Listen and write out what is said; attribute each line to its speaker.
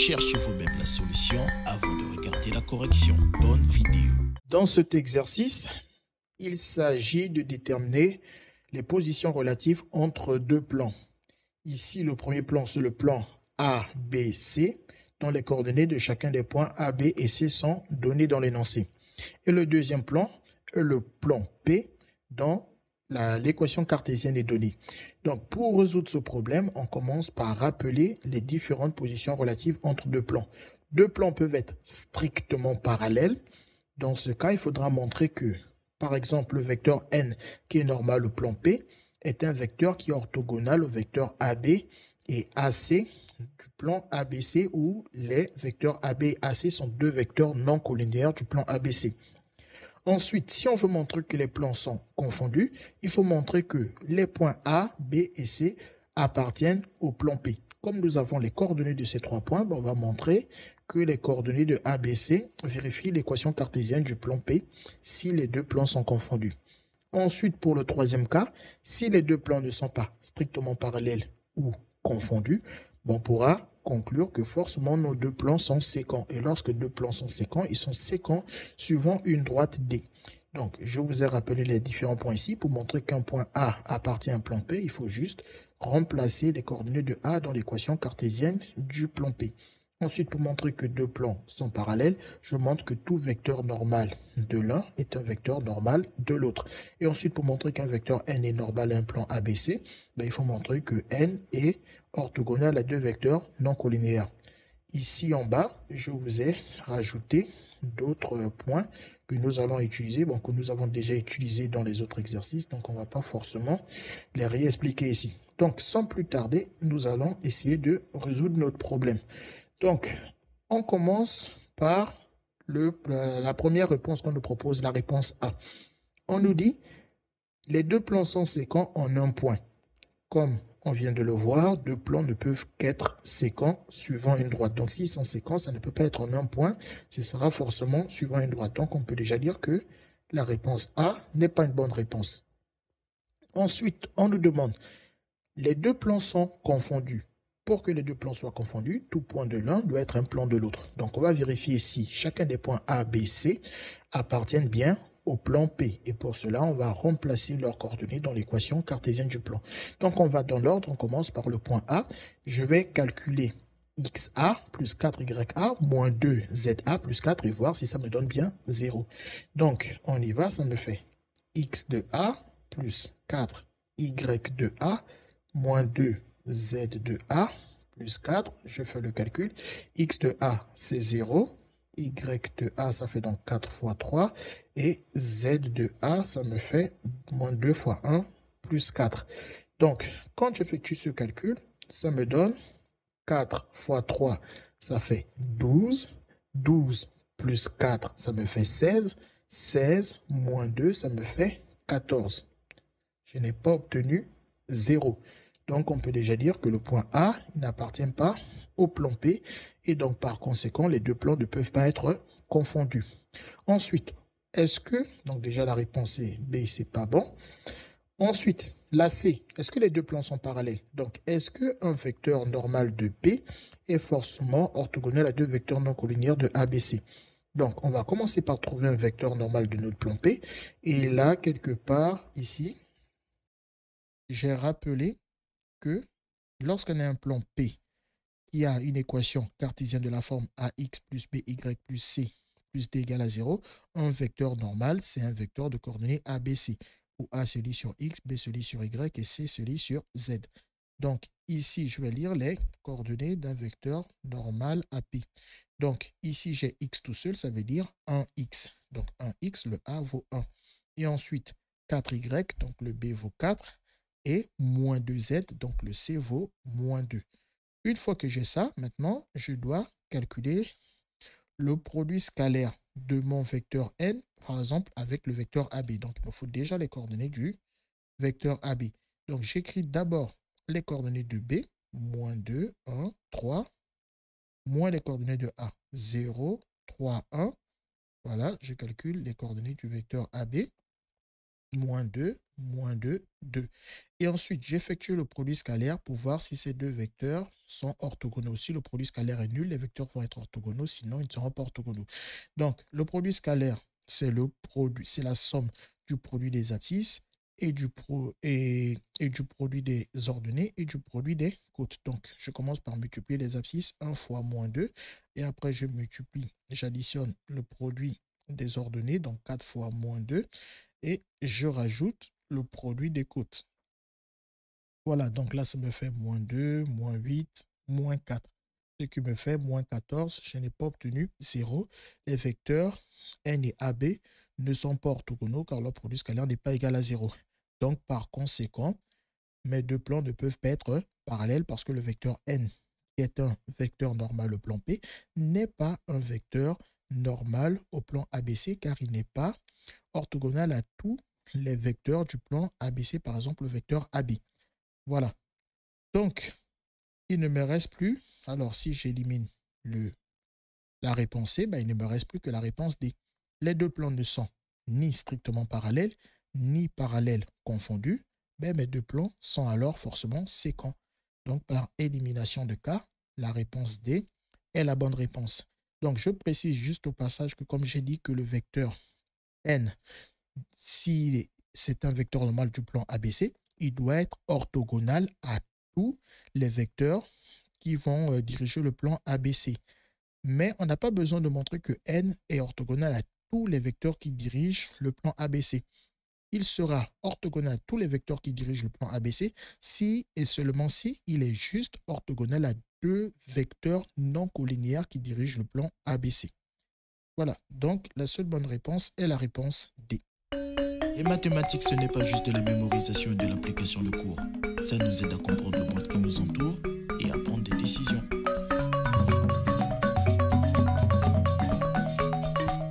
Speaker 1: Cherchez vous-même la solution avant de regarder la correction. Bonne vidéo.
Speaker 2: Dans cet exercice, il s'agit de déterminer les positions relatives entre deux plans. Ici, le premier plan, c'est le plan A, B, C, dont les coordonnées de chacun des points A, B et C sont données dans l'énoncé. Et le deuxième plan est le plan P, dont l'équation cartésienne est donnée. Donc, pour résoudre ce problème, on commence par rappeler les différentes positions relatives entre deux plans. Deux plans peuvent être strictement parallèles. Dans ce cas, il faudra montrer que, par exemple, le vecteur n, qui est normal au plan P, est un vecteur qui est orthogonal au vecteur AB et AC du plan ABC, où les vecteurs AB et AC sont deux vecteurs non collinéaires du plan ABC. Ensuite, si on veut montrer que les plans sont confondus, il faut montrer que les points A, B et C appartiennent au plan P. Comme nous avons les coordonnées de ces trois points, on va montrer que les coordonnées de ABC vérifient l'équation cartésienne du plan P si les deux plans sont confondus. Ensuite, pour le troisième cas, si les deux plans ne sont pas strictement parallèles ou confondus, on pourra conclure que forcément nos deux plans sont séquents. Et lorsque deux plans sont séquents, ils sont séquents suivant une droite D. Donc, je vous ai rappelé les différents points ici. Pour montrer qu'un point A appartient à un plan P, il faut juste remplacer les coordonnées de A dans l'équation cartésienne du plan P. Ensuite, pour montrer que deux plans sont parallèles, je montre que tout vecteur normal de l'un est un vecteur normal de l'autre. Et ensuite, pour montrer qu'un vecteur n est normal à un plan ABC, il faut montrer que n est orthogonal à deux vecteurs non collinéaires. Ici en bas, je vous ai rajouté d'autres points que nous allons utiliser, que nous avons déjà utilisés dans les autres exercices, donc on ne va pas forcément les réexpliquer ici. Donc, sans plus tarder, nous allons essayer de résoudre notre problème. Donc, on commence par la première réponse qu'on nous propose, la réponse A. On nous dit, les deux plans sont séquents en un point. Comme on vient de le voir, deux plans ne peuvent qu'être séquents suivant une droite. Donc, s'ils sont séquents, ça ne peut pas être en un point, ce sera forcément suivant une droite. Donc, on peut déjà dire que la réponse A n'est pas une bonne réponse. Ensuite, on nous demande, les deux plans sont confondus. Pour que les deux plans soient confondus, tout point de l'un doit être un plan de l'autre. Donc, on va vérifier si chacun des points A, B, C appartiennent bien au plan P. Et pour cela, on va remplacer leurs coordonnées dans l'équation cartésienne du plan. Donc, on va dans l'ordre. On commence par le point A. Je vais calculer XA plus 4YA moins 2ZA plus 4 et voir si ça me donne bien 0. Donc, on y va. Ça me fait X de A plus 4Y de A moins 2Z de A plus 4, je fais le calcul, X de A c'est 0, Y de A ça fait donc 4 fois 3, et Z de A ça me fait moins 2 fois 1 plus 4. Donc, quand j'effectue ce calcul, ça me donne 4 fois 3, ça fait 12, 12 plus 4, ça me fait 16, 16 moins 2, ça me fait 14. Je n'ai pas obtenu 0. Donc, on peut déjà dire que le point A n'appartient pas au plan P et donc, par conséquent, les deux plans ne peuvent pas être confondus. Ensuite, est-ce que, donc déjà la réponse est B, c'est pas bon. Ensuite, la C, est-ce que les deux plans sont parallèles? Donc, est-ce qu'un vecteur normal de P est forcément orthogonal à deux vecteurs non collinéaires de ABC? Donc, on va commencer par trouver un vecteur normal de notre plan P. Et là, quelque part, ici, j'ai rappelé que lorsqu'on a un plan P qui a une équation cartésienne de la forme AX plus BY plus C plus D égale à 0, un vecteur normal, c'est un vecteur de coordonnées ABC, où A se lit sur X, B se lit sur Y et C se lit sur Z. Donc ici, je vais lire les coordonnées d'un vecteur normal AP. Donc ici, j'ai X tout seul, ça veut dire 1X. Donc 1X, le A vaut 1. Et ensuite, 4Y, donc le B vaut 4. Et moins 2Z, donc le C vaut moins 2. Une fois que j'ai ça, maintenant, je dois calculer le produit scalaire de mon vecteur n, par exemple, avec le vecteur AB. Donc, il me faut déjà les coordonnées du vecteur AB. Donc, j'écris d'abord les coordonnées de B, moins 2, 1, 3, moins les coordonnées de A, 0, 3, 1. Voilà, je calcule les coordonnées du vecteur AB, moins 2, moins 2, 2. Et ensuite, j'effectue le produit scalaire pour voir si ces deux vecteurs sont orthogonaux. Si le produit scalaire est nul, les vecteurs vont être orthogonaux, sinon ils ne seront pas orthogonaux. Donc, le produit scalaire, c'est la somme du produit des abscisses et du produit des ordonnées et du produit des côtes. Donc, je commence par multiplier les abscisses 1 fois moins 2. Et après, j'additionne le produit des ordonnées, donc 4 fois moins 2. Et je rajoute le produit des côtes. Voilà, donc là, ça me fait moins 2, moins 8, moins 4. Ce qui me fait moins 14. Je n'ai pas obtenu 0. Les vecteurs n et ab ne sont pas orthogonaux car leur produit scalaire n'est pas égal à 0. Donc, par conséquent, mes deux plans ne peuvent pas être parallèles parce que le vecteur n, qui est un vecteur normal au plan P, n'est pas un vecteur normal au plan ABC car il n'est pas orthogonal à tous les vecteurs du plan ABC, par exemple le vecteur AB. Voilà. Donc, il ne me reste plus, alors si j'élimine la réponse C, il ne me reste plus que la réponse D. Les deux plans ne sont ni strictement parallèles, ni parallèles confondus. Mes deux plans sont alors forcément séquents. Donc, par élimination de cas, la réponse D est la bonne réponse. Donc, je précise juste au passage que comme j'ai dit que le vecteur n, si c'est un vecteur normal du plan ABC, il doit être orthogonal à tous les vecteurs qui vont diriger le plan ABC. Mais on n'a pas besoin de montrer que n est orthogonal à tous les vecteurs qui dirigent le plan ABC. Il sera orthogonal à tous les vecteurs qui dirigent le plan ABC si et seulement si il est juste orthogonal à deux vecteurs non collinéaires qui dirigent le plan ABC. Voilà, donc la seule bonne réponse est la réponse D.
Speaker 1: Les mathématiques, ce n'est pas juste de la mémorisation et de l'application de cours. Ça nous aide à comprendre le monde qui nous entoure et à prendre des décisions.